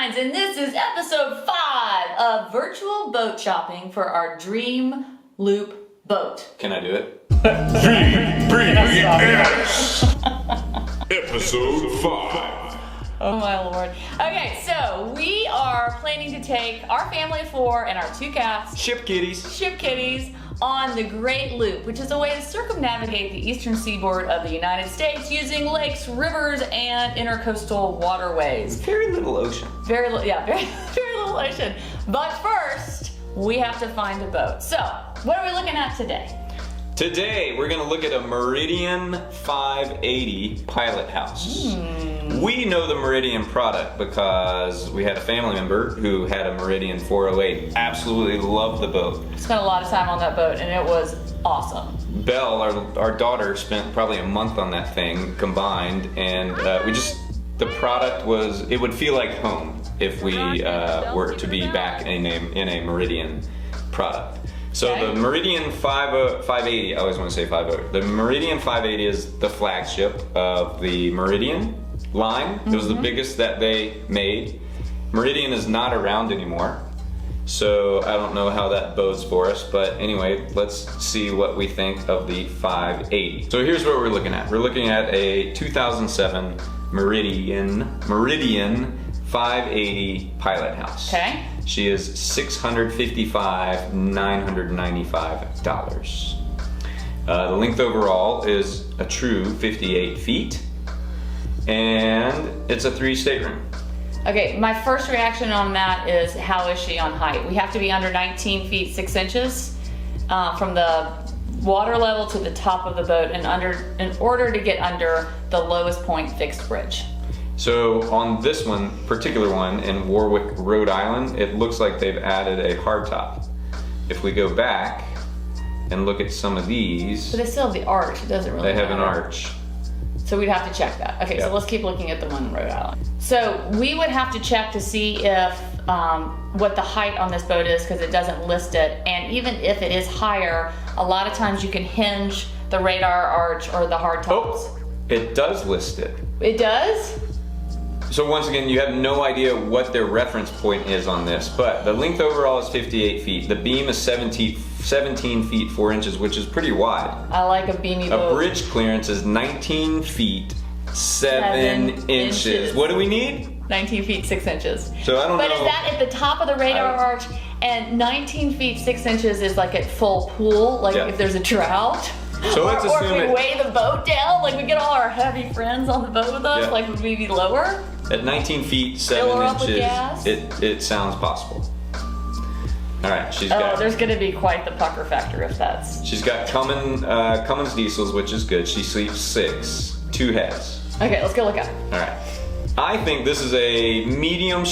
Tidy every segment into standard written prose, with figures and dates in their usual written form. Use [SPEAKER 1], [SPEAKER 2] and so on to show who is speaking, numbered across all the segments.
[SPEAKER 1] Boomershines, and this is episode 5 of virtual boat shopping for our dream loop boat.
[SPEAKER 2] Can I do it?
[SPEAKER 3] V.B.S. Episode 5.
[SPEAKER 1] Oh my lord. Okay, so we are planning to take our family of 4 and our 2 cats,
[SPEAKER 2] Ship kitties, on the Great Loop, which is a way to circumnavigate the eastern seaboard of the United States using lakes, rivers, and intercoastal waterways.
[SPEAKER 1] Very little ocean. Very little ocean. But first, we have to find a boat. So, what are we looking at today?
[SPEAKER 2] Today, we're going to look at a Meridian 580 Pilothouse. We know the Meridian product because we had a family member who had a Meridian 408. Absolutely loved the boat.
[SPEAKER 1] Spent a lot of time on that boat, and it was awesome.
[SPEAKER 2] Belle, our daughter, spent probably a month on that thing combined, and the product it would feel like home if we were to be back in a Meridian product. So
[SPEAKER 1] okay.
[SPEAKER 2] The Meridian 580, I always want to say 580. The Meridian 580 is the flagship of the Meridian line. It was the biggest that they made. Meridian is not around anymore, so I don't know how that bodes for us, but anyway, let's see what we think of the 580. So here's what we're looking at. We're looking at a 2007 Meridian 580 Pilothouse.
[SPEAKER 1] Okay.
[SPEAKER 2] She is $655,995. The length overall is a true 58 feet, and it's a 3 stateroom.
[SPEAKER 1] Okay, my first reaction on that is, how is she on height? We have to be under 19 feet 6 inches from the water level to the top of the boat in order to get under the lowest point fixed bridge.
[SPEAKER 2] So on this particular one in Warwick, Rhode Island, it looks like they've added a hardtop. If we go back and look at some of these,
[SPEAKER 1] but they still have the arch. It doesn't really
[SPEAKER 2] they have
[SPEAKER 1] matter.
[SPEAKER 2] an arch.
[SPEAKER 1] So we'd have to check that. Okay,
[SPEAKER 2] Yep.
[SPEAKER 1] So let's keep looking at the one in Rhode Island. So we would have to check to see if what the height on this boat is, because it doesn't list it. And even if it is higher, a lot of times you can hinge the radar arch or the hardtops.
[SPEAKER 2] Oh, it does list it.
[SPEAKER 1] It does?
[SPEAKER 2] So once again, you have no idea what their reference point is on this, but the length overall is 58 feet. The beam is 17 feet 4 inches, which is pretty wide.
[SPEAKER 1] I like a beamy boat.
[SPEAKER 2] A bridge clearance is 19 feet 7 inches. What do we need?
[SPEAKER 1] 19 feet 6 inches.
[SPEAKER 2] So I don't know.
[SPEAKER 1] But is that at the top of the radar arch? And 19 feet 6 inches is like at full pool, like if there's a drought?
[SPEAKER 2] So let's
[SPEAKER 1] or
[SPEAKER 2] assume
[SPEAKER 1] if we weigh the boat down, like we get all our heavy friends on the boat with us, like would we be lower?
[SPEAKER 2] At 19 feet 7 inches, it sounds possible. All right, she's got.
[SPEAKER 1] Oh, there's gonna be quite the pucker factor if that's.
[SPEAKER 2] She's got Cummins diesels, which is good. She sleeps 6, 2 heads.
[SPEAKER 1] Okay, let's go look at it.
[SPEAKER 2] All right. I think this is a medium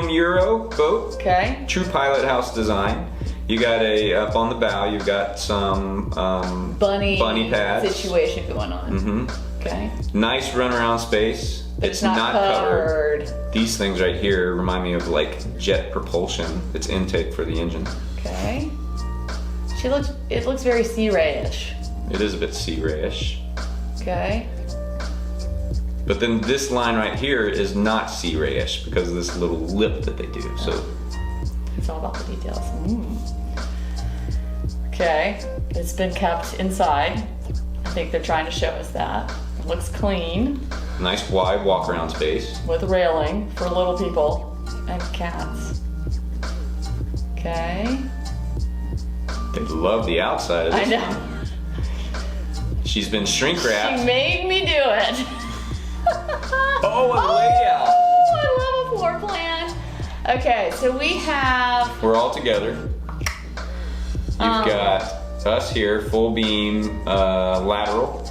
[SPEAKER 2] Euro boat.
[SPEAKER 1] Okay.
[SPEAKER 2] True Pilothouse design. You got up on the bow, you've got some bunny pads.
[SPEAKER 1] Situation going on. Okay.
[SPEAKER 2] Nice runaround space.
[SPEAKER 1] It's not covered.
[SPEAKER 2] These things right here remind me of like jet propulsion. It's intake for the engine.
[SPEAKER 1] Okay. It looks very Sea Ray-ish.
[SPEAKER 2] It is a bit Sea Ray-ish.
[SPEAKER 1] Okay.
[SPEAKER 2] But then this line right here is not Sea Ray-ish because of this little lip that they do. So
[SPEAKER 1] it's all about the details. Okay. It's been kept inside. I think they're trying to show us that. It looks clean.
[SPEAKER 2] nice wide walk around space.
[SPEAKER 1] With railing for little people and cats. Okay.
[SPEAKER 2] They love the outside of this.
[SPEAKER 1] I know.
[SPEAKER 2] one. She's been shrink wrapped.
[SPEAKER 1] She made me do it.
[SPEAKER 2] Oh, a layout.
[SPEAKER 1] Oh, I love a floor plan. Okay, so we have.
[SPEAKER 2] We're all together. You've got us here, full beam, lateral.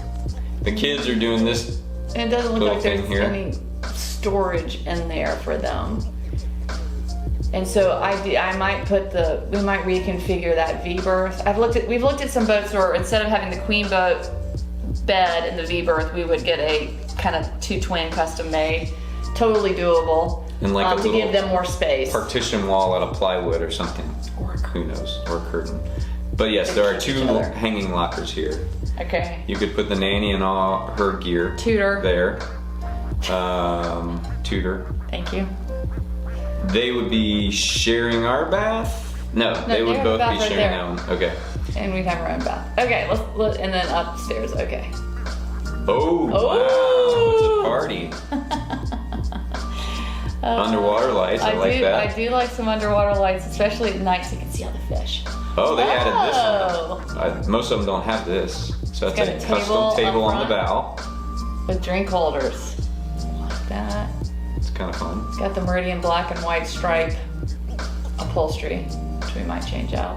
[SPEAKER 2] The kids are doing this.
[SPEAKER 1] It doesn't look like there's
[SPEAKER 2] here.
[SPEAKER 1] any storage in there for them. And so I might we might reconfigure that V-berth. We've looked at some boats where instead of having the queen boat bed in the V-berth, we would get a kind of 2 twin custom made. Totally doable.
[SPEAKER 2] And like a
[SPEAKER 1] to
[SPEAKER 2] little
[SPEAKER 1] give them more space.
[SPEAKER 2] partition wall out of plywood or something. Or who knows, or a curtain. But yes, there are 2 hanging lockers here.
[SPEAKER 1] Okay.
[SPEAKER 2] You could put the nanny and all her gear
[SPEAKER 1] Tutor.
[SPEAKER 2] there. tutor.
[SPEAKER 1] Thank you.
[SPEAKER 2] They would be sharing our bath? No, they would
[SPEAKER 1] have a
[SPEAKER 2] both
[SPEAKER 1] bath
[SPEAKER 2] be
[SPEAKER 1] right
[SPEAKER 2] sharing
[SPEAKER 1] there.
[SPEAKER 2] that one. Okay.
[SPEAKER 1] And we'd have our own bath. Okay, let's and then upstairs. Okay.
[SPEAKER 2] Oh,
[SPEAKER 1] Oh.
[SPEAKER 2] wow. It's a party. Underwater lights, I like that.
[SPEAKER 1] I do like some underwater lights, especially at night so you can see all the fish.
[SPEAKER 2] Oh, they added this
[SPEAKER 1] Oh.
[SPEAKER 2] on. Most of them don't have this. So
[SPEAKER 1] It's
[SPEAKER 2] that's
[SPEAKER 1] got
[SPEAKER 2] a
[SPEAKER 1] a
[SPEAKER 2] custom table on the
[SPEAKER 1] front.
[SPEAKER 2] bow.
[SPEAKER 1] With drink holders. Like that.
[SPEAKER 2] It's kind of fun.
[SPEAKER 1] It's got the Meridian black and white stripe upholstery, which we might change out.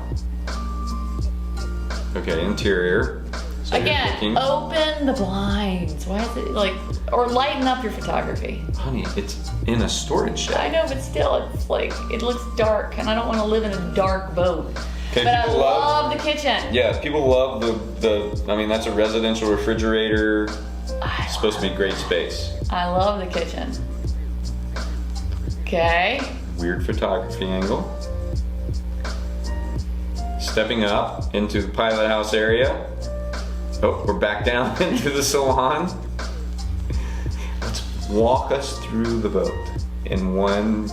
[SPEAKER 2] Okay, interior. So you're
[SPEAKER 1] Again,
[SPEAKER 2] looking-
[SPEAKER 1] open the blinds. Why is it like, or lighten up your photography?
[SPEAKER 2] Honey, it's in a storage shed.
[SPEAKER 1] I know, but still, it's like, it looks dark, and I don't want to live in a dark boat.
[SPEAKER 2] Okay,
[SPEAKER 1] But I
[SPEAKER 2] people
[SPEAKER 1] love the kitchen.
[SPEAKER 2] Yeah, people love I mean, that's a residential refrigerator. It's supposed to be great space.
[SPEAKER 1] I love the kitchen. Okay.
[SPEAKER 2] Weird photography angle. Stepping up into the Pilothouse area. Oh, we're back down into the salon. Let's walk us through the boat in one,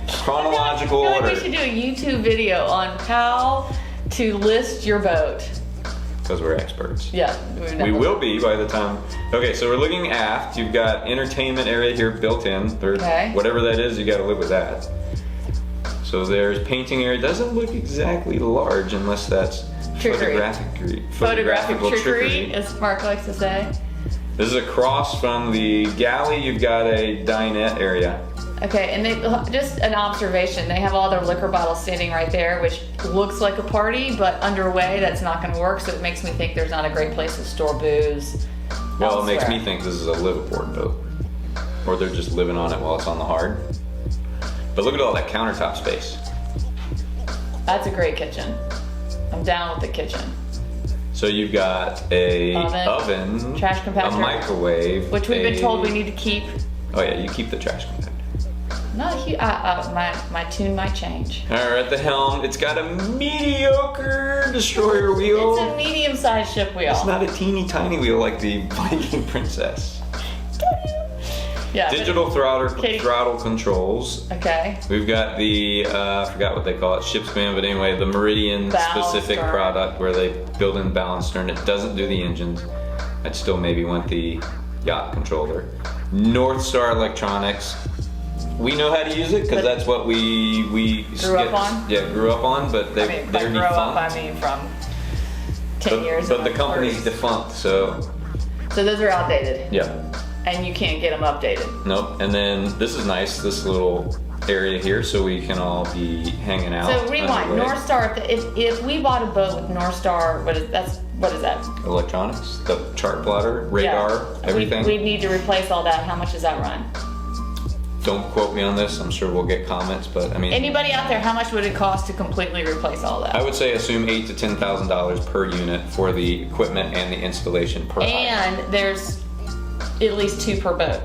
[SPEAKER 2] chronological
[SPEAKER 1] I feel
[SPEAKER 2] order.
[SPEAKER 1] like we should do a YouTube video on how to list your boat.
[SPEAKER 2] Because we're experts.
[SPEAKER 1] Yeah.
[SPEAKER 2] We will be by the time. Okay, so we're looking aft. You've got entertainment area here built in.
[SPEAKER 1] Okay.
[SPEAKER 2] Whatever that is, you got to live with that. So there's painting area. Doesn't look exactly large unless that's
[SPEAKER 1] Trickery.
[SPEAKER 2] photographical
[SPEAKER 1] trickery, as Mark likes to say.
[SPEAKER 2] This is across from the galley. You've got a dinette area.
[SPEAKER 1] Okay, and they just an observation. They have all their liquor bottles standing right there, which looks like a party, but underway that's not going to work. So it makes me think there's not a great place to store booze.
[SPEAKER 2] Well, it makes
[SPEAKER 1] elsewhere.
[SPEAKER 2] me think this is a liveaboard boat, or they're just living on it while it's on the hard. But look at all that countertop space.
[SPEAKER 1] That's a great kitchen. I'm down with the kitchen.
[SPEAKER 2] So you've got a oven,
[SPEAKER 1] trash compactor,
[SPEAKER 2] a microwave,
[SPEAKER 1] which we've been told we need to keep.
[SPEAKER 2] Oh yeah, you keep the trash compactor.
[SPEAKER 1] No, my tune might change.
[SPEAKER 2] All right, at the helm, it's got a mediocre destroyer wheel.
[SPEAKER 1] It's a medium-sized ship wheel.
[SPEAKER 2] It's not a teeny tiny wheel like the Viking Princess.
[SPEAKER 1] Yeah.
[SPEAKER 2] Digital throttle controls.
[SPEAKER 1] Okay.
[SPEAKER 2] We've got the, I forgot what they call it, ship's command, but anyway, the Meridian
[SPEAKER 1] Balance
[SPEAKER 2] specific
[SPEAKER 1] stern.
[SPEAKER 2] product where they build in balance stern. It doesn't do the engines. I'd still maybe want the yacht controller. North Star Electronics. We know how to use it because that's what we
[SPEAKER 1] Grew up on?
[SPEAKER 2] Yeah, grew up on, but
[SPEAKER 1] By
[SPEAKER 2] they're
[SPEAKER 1] grow up, I
[SPEAKER 2] defunct.
[SPEAKER 1] mean from 10 years
[SPEAKER 2] But
[SPEAKER 1] in
[SPEAKER 2] the company's
[SPEAKER 1] 30s.
[SPEAKER 2] defunct, so
[SPEAKER 1] So those are outdated.
[SPEAKER 2] yeah.
[SPEAKER 1] And you can't get them updated.
[SPEAKER 2] Nope. And then this is nice, this little area here, so we can all be hanging out.
[SPEAKER 1] So rewind,
[SPEAKER 2] underway.
[SPEAKER 1] North Star, if we bought a boat with North Star, what is that?
[SPEAKER 2] Electronics, the chart plotter, radar,
[SPEAKER 1] Yeah.
[SPEAKER 2] everything.
[SPEAKER 1] We need to replace all that. How much does that run?
[SPEAKER 2] Don't quote me on this. I'm sure we'll get comments, but I mean,
[SPEAKER 1] Anybody out there, how much would it cost to completely replace all that?
[SPEAKER 2] I would say assume $8,000 to $10,000 per unit for the equipment and the installation per item.
[SPEAKER 1] And there's at least 2 per boat.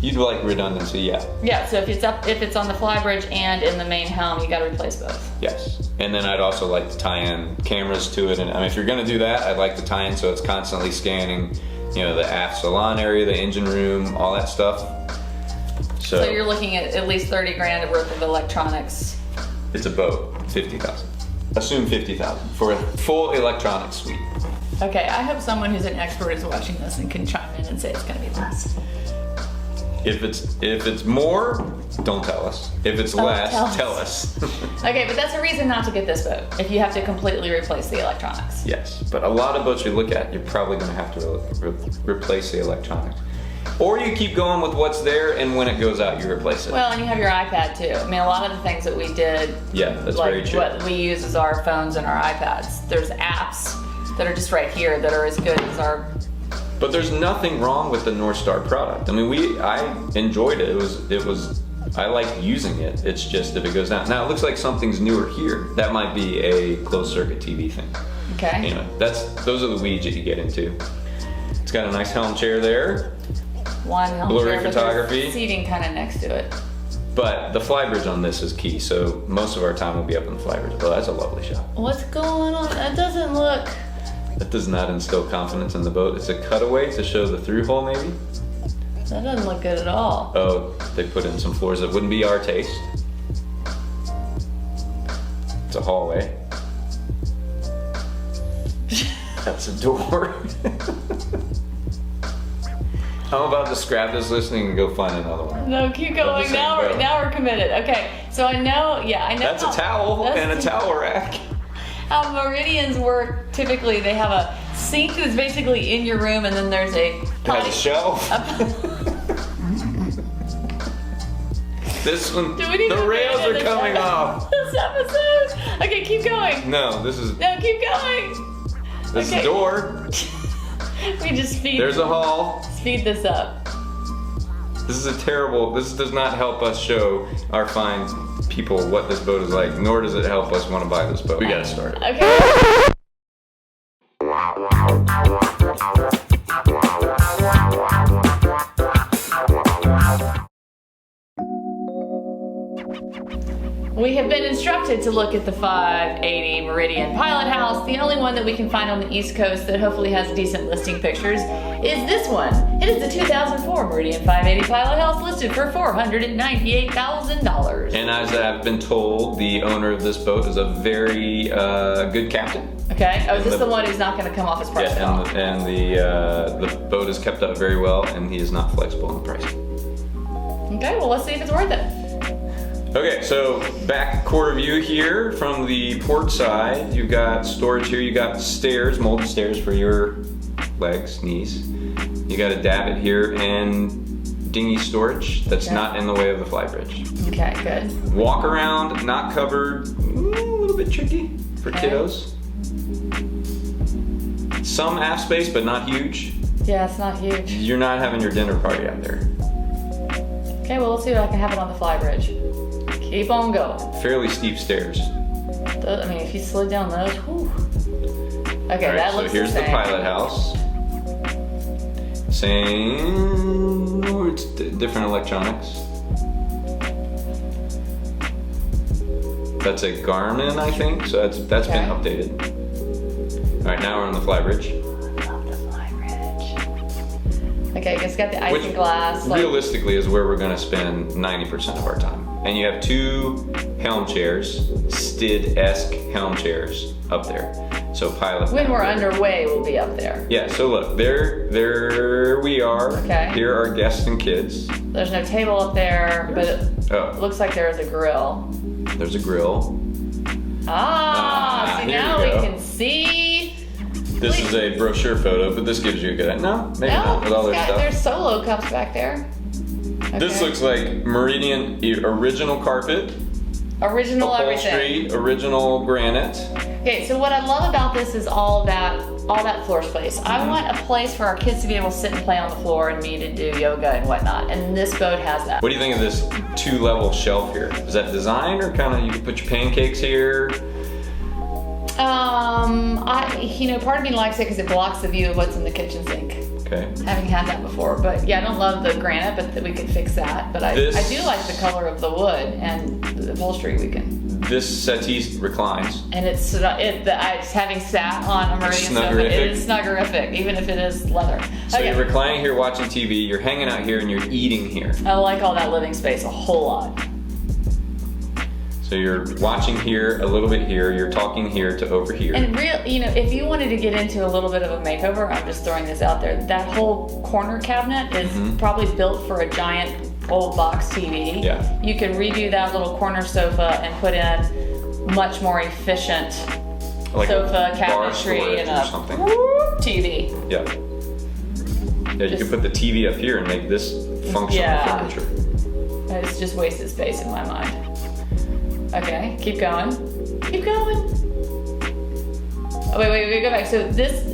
[SPEAKER 2] You'd like redundancy, yeah.
[SPEAKER 1] Yeah, so if it's on the flybridge and in the main helm, you gotta replace both.
[SPEAKER 2] Yes. And then I'd also like to tie in cameras to it. And I mean, if you're gonna do that, I'd like to tie in so it's constantly scanning, the aft salon area, the engine room, all that stuff.
[SPEAKER 1] So you're looking at least 30 grand worth of electronics.
[SPEAKER 2] It's a boat, 50,000. Assume 50,000 for a full electronic suite.
[SPEAKER 1] Okay, I hope someone who's an expert is watching this and can chime in and say it's gonna be less.
[SPEAKER 2] If it's more, don't tell us. If it's less, tell us.
[SPEAKER 1] Okay, but that's a reason not to get this boat if you have to completely replace the electronics.
[SPEAKER 2] Yes, but a lot of boats we look at, you're probably going to have to replace the electronics. Or you keep going with what's there, and when it goes out, you replace it.
[SPEAKER 1] Well, and you have your iPad too. I mean, a lot of the things that we did,
[SPEAKER 2] Yeah, that's
[SPEAKER 1] like
[SPEAKER 2] very true.
[SPEAKER 1] what we use is our phones and our iPads. There's apps that are just right here that are as good as our.
[SPEAKER 2] But there's nothing wrong with the North Star product. I mean, I enjoyed it. It was. I liked using it. It's just if it goes down. Now it looks like something's newer here. That might be a closed circuit TV thing.
[SPEAKER 1] Okay.
[SPEAKER 2] Anyway, those are the weeds that you get into. It's got a nice helm chair there.
[SPEAKER 1] One helm
[SPEAKER 2] Blurry
[SPEAKER 1] chair, but
[SPEAKER 2] photography.
[SPEAKER 1] there's seating kind of next to it.
[SPEAKER 2] But the flybridge on this is key, so most of our time will be up in the flybridge. Oh, that's a lovely shot.
[SPEAKER 1] What's going on? That doesn't look.
[SPEAKER 2] That does not instill confidence in the boat. It's a cutaway to show the through hole, maybe.
[SPEAKER 1] That doesn't look good at all.
[SPEAKER 2] Oh, they put in some floors that wouldn't be our taste. It's a hallway. That's a door. How about just scrap this listing and go find another one?
[SPEAKER 1] No, keep going. Now we're committed. Okay, so I know.
[SPEAKER 2] That's a towel and a towel rack.
[SPEAKER 1] How Meridians work, typically they have a sink that's basically in your room, and then there's a
[SPEAKER 2] Has a shelf. This one, the rails are coming off.
[SPEAKER 1] This episode. Okay, keep going.
[SPEAKER 2] No, this is.
[SPEAKER 1] No, keep going.
[SPEAKER 2] This is a door.
[SPEAKER 1] We just speed.
[SPEAKER 2] There's a hall.
[SPEAKER 1] Speed this up.
[SPEAKER 2] This is a terrible. This does not help us show our fine people what this boat is like, nor does it help us want to buy this boat. We gotta start it.
[SPEAKER 1] Okay. We have been instructed to look at the 580 Meridian Pilothouse. The only one that we can find on the East Coast that hopefully has decent listing pictures is this one. It is the 2004 Meridian 580 Pilothouse, listed for $498,000.
[SPEAKER 2] And as I've been told, the owner of this boat is a very good captain.
[SPEAKER 1] Okay. Oh, is this the one who's not going to come off his price at all?
[SPEAKER 2] And the boat is kept up very well, and he is not flexible in the price.
[SPEAKER 1] Okay. Well, let's see if it's worth it.
[SPEAKER 2] Okay, so back quarter view here from the port side. You've got storage here. You got stairs, molded stairs for your legs, knees. You got a davit here and dinghy storage that's not in the way of the flybridge.
[SPEAKER 1] Okay, good.
[SPEAKER 2] Walk around, not covered, a little bit tricky for kiddos. Some aft space, but not huge.
[SPEAKER 1] Yeah, it's not huge.
[SPEAKER 2] You're not having your dinner party out there.
[SPEAKER 1] Okay, well, let's see if I can have it on the flybridge. Keep on going.
[SPEAKER 2] Fairly steep stairs.
[SPEAKER 1] I mean, if you slid down those, whew. Okay,
[SPEAKER 2] All right,
[SPEAKER 1] that
[SPEAKER 2] so
[SPEAKER 1] looks
[SPEAKER 2] here's the Pilothouse. Same, it's different electronics. That's a Garmin, I think, so that's been updated. All right, now we're on the flybridge.
[SPEAKER 1] Love the flybridge. Okay, it's got the isinglass.
[SPEAKER 2] Realistically is where we're gonna spend 90% of our time. And you have two helm chairs, Stid-esque helm chairs up there. So pilot.
[SPEAKER 1] When we're underway, we'll be up there.
[SPEAKER 2] Yeah, so look, there we are.
[SPEAKER 1] Okay.
[SPEAKER 2] Here are guests and kids.
[SPEAKER 1] There's no table up there, but it looks like there is a grill.
[SPEAKER 2] There's a grill.
[SPEAKER 1] See,
[SPEAKER 2] here
[SPEAKER 1] now
[SPEAKER 2] we
[SPEAKER 1] we
[SPEAKER 2] go.
[SPEAKER 1] can see.
[SPEAKER 2] This is a brochure photo, but this gives you a good idea. No, maybe not with all their stuff.
[SPEAKER 1] There's solo cups back there. Okay.
[SPEAKER 2] This looks like Meridian original carpet.
[SPEAKER 1] Original
[SPEAKER 2] upholstery,
[SPEAKER 1] everything.
[SPEAKER 2] Original granite.
[SPEAKER 1] Okay, so what I love about this is all that floor space. I want a place for our kids to be able to sit and play on the floor and me to do yoga and whatnot. And this boat has that.
[SPEAKER 2] What do you think of this 2-level shelf here? Is that design or kind of you can put your pancakes here?
[SPEAKER 1] Part of me likes it because it blocks the view of what's in the kitchen sink.
[SPEAKER 2] Okay.
[SPEAKER 1] Having had that before, but yeah, I don't love the granite, but we can fix that. But I do like the color of the wood and the upholstery.
[SPEAKER 2] This settee reclines.
[SPEAKER 1] And it's having sat on a Meridian sofa, it is snuggerific, even if it is leather.
[SPEAKER 2] So you're reclining here, watching TV. You're hanging out here, and you're eating here.
[SPEAKER 1] I like all that living space a whole lot.
[SPEAKER 2] So you're watching here, a little bit here, you're talking here to over here.
[SPEAKER 1] And if you wanted to get into a little bit of a makeover, I'm just throwing this out there, that whole corner cabinet is probably built for a giant old box TV.
[SPEAKER 2] Yeah.
[SPEAKER 1] You could redo that little corner sofa and put in much more efficient sofa, cabinetry, and a
[SPEAKER 2] something.
[SPEAKER 1] TV.
[SPEAKER 2] Yeah. Yeah, you could put the TV up here and make this functional furniture.
[SPEAKER 1] It's just wasted space in my mind. Okay, keep going. Keep going. Oh, wait, go back. So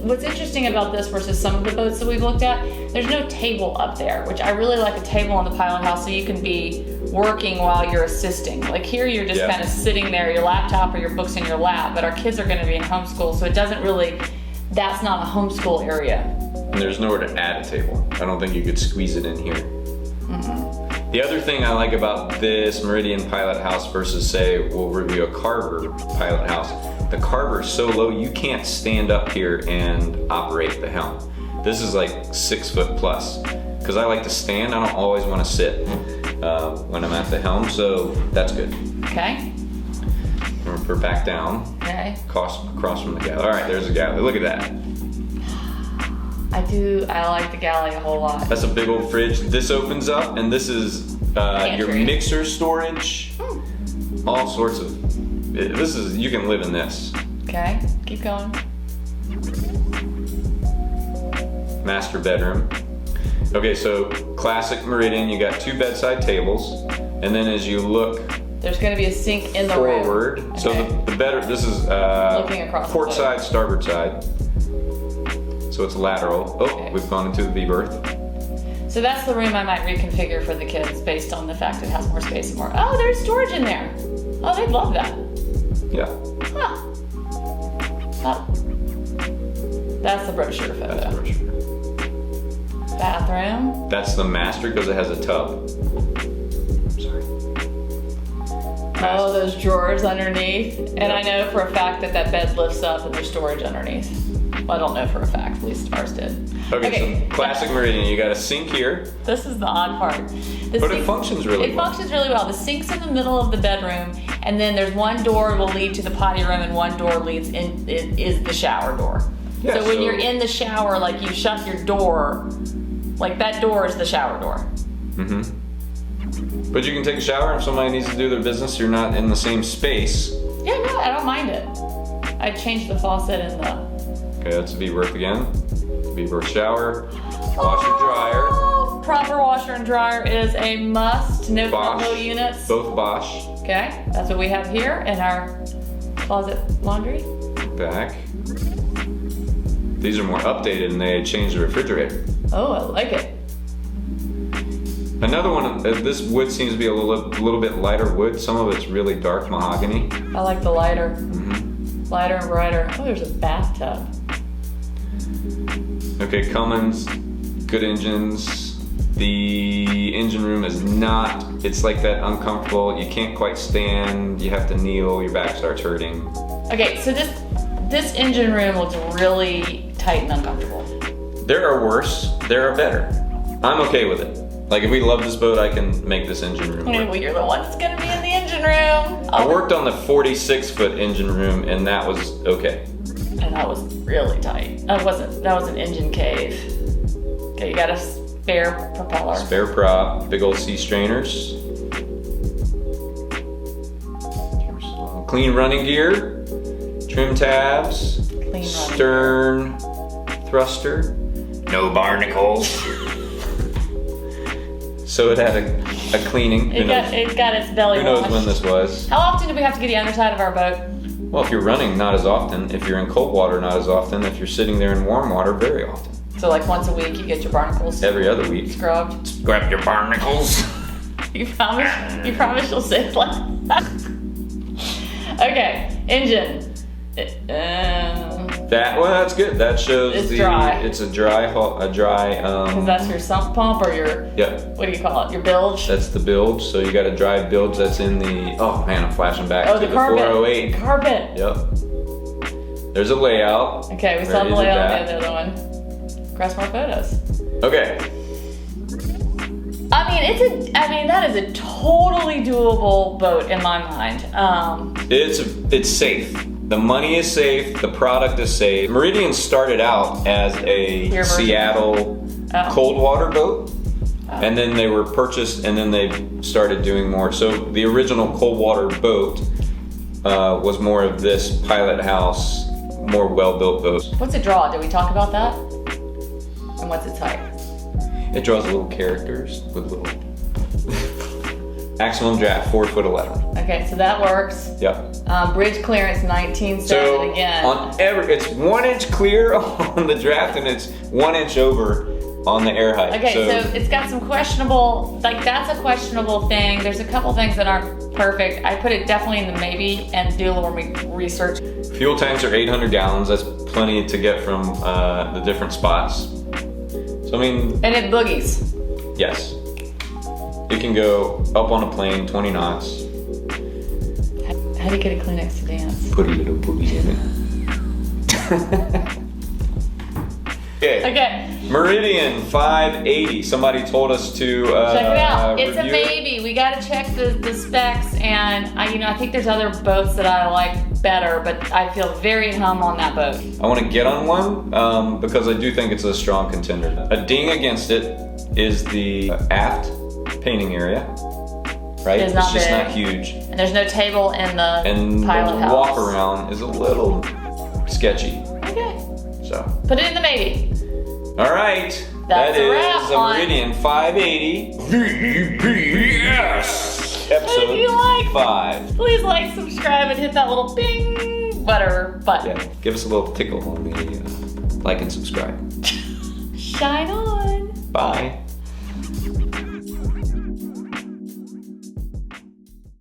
[SPEAKER 1] what's interesting about this versus some of the boats that we've looked at, there's no table up there, which I really like a table on the Pilothouse so you can be working while you're assisting. Like here, you're just kind of sitting there, your laptop or your books in your lap, but our kids are going to be in homeschool, so that's not a homeschool area.
[SPEAKER 2] And there's nowhere to add a table. I don't think you could squeeze it in here. The other thing I like about this Meridian Pilothouse versus, say, we'll review a Carver Pilothouse, the Carver is so low you can't stand up here and operate the helm. This is like 6 foot plus. because I like to stand. I don't always want to sit when I'm at the helm, so that's good.
[SPEAKER 1] Okay.
[SPEAKER 2] We're back down.
[SPEAKER 1] Okay.
[SPEAKER 2] Across from the galley. All right, there's a galley. Look at that.
[SPEAKER 1] I like the galley a whole lot.
[SPEAKER 2] That's a big old fridge. This opens up, and this is your mixer storage. All sorts of. You can live in this.
[SPEAKER 1] Okay, keep going.
[SPEAKER 2] Master bedroom. Okay, so classic Meridian. You got 2 bedside tables, and then as you look.
[SPEAKER 1] There's going to be a sink in the
[SPEAKER 2] forward.
[SPEAKER 1] room.
[SPEAKER 2] So the better. This is
[SPEAKER 1] looking across
[SPEAKER 2] port
[SPEAKER 1] the
[SPEAKER 2] side, starboard side. So it's lateral. Oh,
[SPEAKER 1] Okay.
[SPEAKER 2] we've gone into the V berth.
[SPEAKER 1] So that's the room I might reconfigure for the kids based on the fact it has more space and more. Oh, there's storage in there. Oh, they'd love that.
[SPEAKER 2] Yeah.
[SPEAKER 1] Huh. Oh. That's the brochure photo.
[SPEAKER 2] That's the brochure.
[SPEAKER 1] Bathroom.
[SPEAKER 2] That's the master because it has a tub. Sorry.
[SPEAKER 1] Oh, those drawers underneath. And I know for a fact that bed lifts up and there's storage underneath. Well, I don't know for a fact, at least ours did.
[SPEAKER 2] Okay. So classic Meridian, you got a sink here.
[SPEAKER 1] This is the odd part.
[SPEAKER 2] But it functions really well.
[SPEAKER 1] It functions really well. The sink's in the middle of the bedroom, and then there's one door will lead to the potty room, and one door leads in. It is the shower door.
[SPEAKER 2] Yeah,
[SPEAKER 1] so when you're in the shower, like you shut your door, like that door is the shower door.
[SPEAKER 2] Mm-hmm. But you can take a shower if somebody needs to do their business. You're not in the same space.
[SPEAKER 1] Yeah, no, I don't mind it. I changed the faucet in the.
[SPEAKER 2] Okay, that's a V-berth again. V-berth shower, washer, dryer.
[SPEAKER 1] Proper washer and dryer is a must. No
[SPEAKER 2] Bosch.
[SPEAKER 1] combo units.
[SPEAKER 2] Both Bosch.
[SPEAKER 1] Okay, that's what we have here in our closet laundry.
[SPEAKER 2] Back. These are more updated and they changed the refrigerator.
[SPEAKER 1] Oh, I like it.
[SPEAKER 2] Another one, this wood seems to be a little bit lighter wood. Some of it's really dark mahogany.
[SPEAKER 1] I like the lighter.
[SPEAKER 2] Mm-hmm.
[SPEAKER 1] Lighter and brighter. Oh, there's a bathtub.
[SPEAKER 2] Okay, Cummins, good engines. The engine room is not, it's like that uncomfortable. You can't quite stand, you have to kneel, your back starts hurting.
[SPEAKER 1] Okay, so this engine room looks really tight and uncomfortable.
[SPEAKER 2] There are worse, there are better. I'm okay with it. Like if we love this boat, I can make this engine room work.
[SPEAKER 1] Well, you're the one that's gonna be in the engine room.
[SPEAKER 2] I worked on the 46-foot engine room and that was okay.
[SPEAKER 1] And that was really tight. That was an engine cave. Okay, you got a spare propeller.
[SPEAKER 2] Spare prop, big old sea strainers. Clean running gear, trim tabs, stern thruster.
[SPEAKER 3] No barnacles.
[SPEAKER 2] So it had a cleaning.
[SPEAKER 1] It got its belly
[SPEAKER 2] Who knows
[SPEAKER 1] washed.
[SPEAKER 2] when this was?
[SPEAKER 1] How often do we have to get the underside of our boat?
[SPEAKER 2] Well, if you're running, not as often. If you're in cold water, not as often. If you're sitting there in warm water, very often.
[SPEAKER 1] So like once a week you get your barnacles
[SPEAKER 2] Every other week.
[SPEAKER 1] scrubbed.
[SPEAKER 3] Grab your barnacles.
[SPEAKER 1] You promise you'll say it like that. Okay, engine.
[SPEAKER 2] That's good. That shows
[SPEAKER 1] It's dry.
[SPEAKER 2] It's a dry.
[SPEAKER 1] Because that's your sump pump or your,
[SPEAKER 2] Yeah.
[SPEAKER 1] what do you call it? Your bilge?
[SPEAKER 2] That's the bilge. So you got a dry bilge that's in the. Oh man, I'm flashing back to
[SPEAKER 1] the
[SPEAKER 2] the
[SPEAKER 1] carpet.
[SPEAKER 2] 408.
[SPEAKER 1] Carpet.
[SPEAKER 2] Yep. There's a layout.
[SPEAKER 1] Okay, we saw the
[SPEAKER 2] Ready to
[SPEAKER 1] layout
[SPEAKER 2] that.
[SPEAKER 1] of the other one. Grab some more photos.
[SPEAKER 2] Okay.
[SPEAKER 1] I mean, that is a totally doable boat in my mind.
[SPEAKER 2] It's safe. The money is safe. The product is safe. Meridian started out as a
[SPEAKER 1] Your version?
[SPEAKER 2] Seattle cold water boat, and then they were purchased, and then they started doing more. So the original cold water boat was more of this Pilothouse, more well-built boat.
[SPEAKER 1] What's it draw? Did we talk about that? And what's its height?
[SPEAKER 2] It draws little characters with little maximum draft 4'11".
[SPEAKER 1] Okay, so that works.
[SPEAKER 2] Yep.
[SPEAKER 1] Bridge clearance 19.7
[SPEAKER 2] So
[SPEAKER 1] again.
[SPEAKER 2] it's 1 inch clear on the draft and it's 1 inch over on the air height.
[SPEAKER 1] Okay, so it's got some questionable, like that's a questionable thing. There's a couple things that aren't perfect. I put it definitely in the maybe and do a little research.
[SPEAKER 2] Fuel tanks are 800 gallons. That's plenty to get from the different spots. So I mean,
[SPEAKER 1] And it boogies.
[SPEAKER 2] yes, it can go up on a plane 20 knots.
[SPEAKER 1] How do you get a Kleenex to dance?
[SPEAKER 2] Put a little boogie in it.
[SPEAKER 1] Okay.
[SPEAKER 2] Meridian 580. Somebody told us to
[SPEAKER 1] Check it out. It's a
[SPEAKER 2] review it.
[SPEAKER 1] maybe. We gotta check the specs, and I think there's other boats that I like better, but I feel very at home on that boat.
[SPEAKER 2] I want to get on one because I do think it's a strong contender. A ding against it is the aft painting area. Right?
[SPEAKER 1] It's not
[SPEAKER 2] just
[SPEAKER 1] big.
[SPEAKER 2] not huge.
[SPEAKER 1] And there's no table in the
[SPEAKER 2] And
[SPEAKER 1] pilot
[SPEAKER 2] the
[SPEAKER 1] house.
[SPEAKER 2] walk around is a little sketchy.
[SPEAKER 1] Okay.
[SPEAKER 2] So,
[SPEAKER 1] Put it in the maybe.
[SPEAKER 2] all right.
[SPEAKER 1] That's
[SPEAKER 2] That
[SPEAKER 1] a wrap
[SPEAKER 2] is a
[SPEAKER 1] on-
[SPEAKER 2] Meridian 580
[SPEAKER 3] V.B.S.
[SPEAKER 2] episode
[SPEAKER 1] If you like-
[SPEAKER 2] 5.
[SPEAKER 1] Please like, subscribe, and hit that little bing, whatever button.
[SPEAKER 2] Yeah, give us a little tickle on the like and subscribe.
[SPEAKER 1] Shine on.
[SPEAKER 2] Bye.